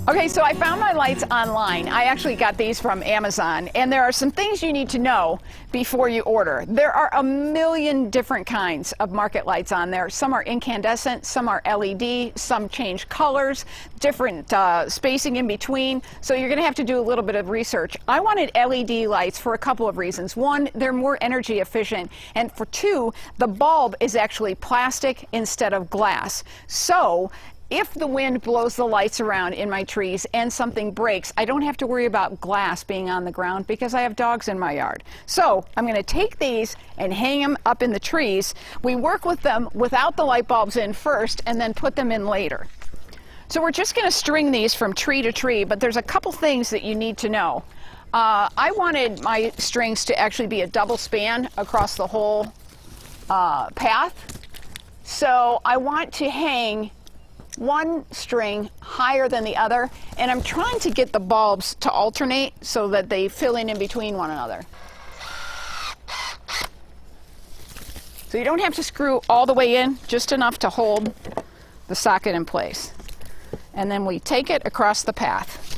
Okay, so I found my lights online. I actually got these from Amazon, and there are some things you need to know before you order. There are a million different kinds of market lights on there. Some are incandescent, some are LED, some change colors, different spacing in between. So you're going to have to do a little bit of research. I wanted LED lights for a couple of reasons. One, they're more energy efficient, and for two, the bulb is actually plastic instead of glass. So if the wind blows the lights around in my trees and something breaks, I don't have to worry about glass being on the ground because I have dogs in my yard. So I'm going to take these and hang them up in the trees. We work with them without the light bulbs in first and then put them in later. So we're just going to string these from tree to tree, but there's a couple things that you need to know. I wanted my strings to actually be a double span across the whole path. So I want to hang one string higher than the other, and I'm trying to get the bulbs to alternate so that they fill in between one another. So you don't have to screw all the way in, just enough to hold the socket in place. And then we take it across the path.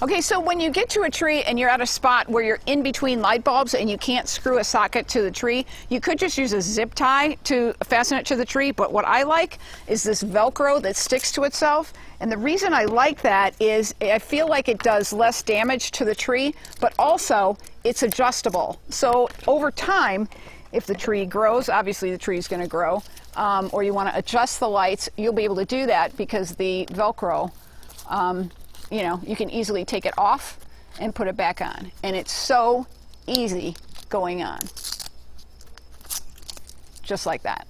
Okay, so when you get to a tree and you're at a spot where you're in between light bulbs and you can't screw a socket to the tree, you could just use a zip tie to fasten it to the tree, but what I like is this Velcro that sticks to itself. And the reason I like that is I feel like it does less damage to the tree, but also it's adjustable. So over time, if the tree grows, obviously the tree is going to grow, or you want to adjust the lights, you'll be able to do that because the Velcro, you know, you can easily take it off and put it back on. And it's so easy going on. Just like that.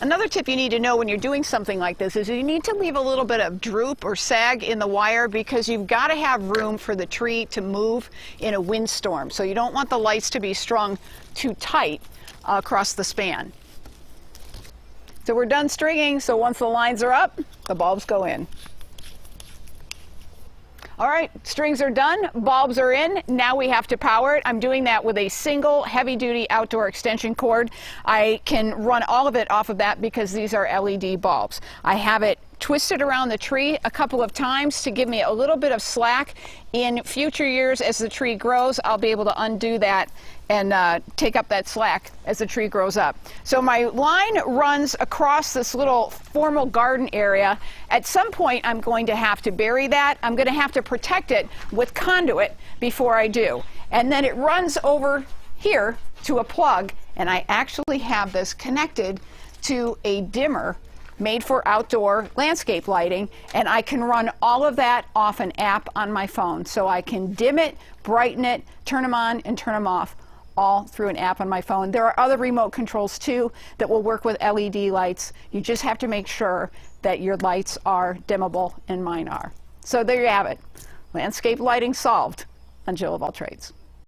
Another tip you need to know when you're doing something like this is you need to leave a little bit of droop or sag in the wire because you've got to have room for the tree to move in a windstorm. So you don't want the lights to be strung too tight across the span. So we're done stringing, so once the lines are up, the bulbs go in. All right, strings are done, bulbs are in, now we have to power it. I'm doing that with a single heavy-duty outdoor extension cord. I can run all of it off of that because these are LED bulbs. I have it twisted around the tree a couple of times to give me a little bit of slack. In future years, as the tree grows, I'll be able to undo that and take up that slack as the tree grows up. So my line runs across this little formal garden area. At some point, I'm going to have to bury that. I'm going to have to protect it with conduit before I do. And then it runs over here to a plug, and I actually have this connected to a dimmer made for outdoor landscape lighting, and I can run all of that off an app on my phone. So I can dim it, brighten it, turn them on and turn them off, all through an app on my phone. There are other remote controls too that will work with LED lights. You just have to make sure that your lights are dimmable, and mine are. So there you have it. Landscape lighting solved on Jill of All Trades.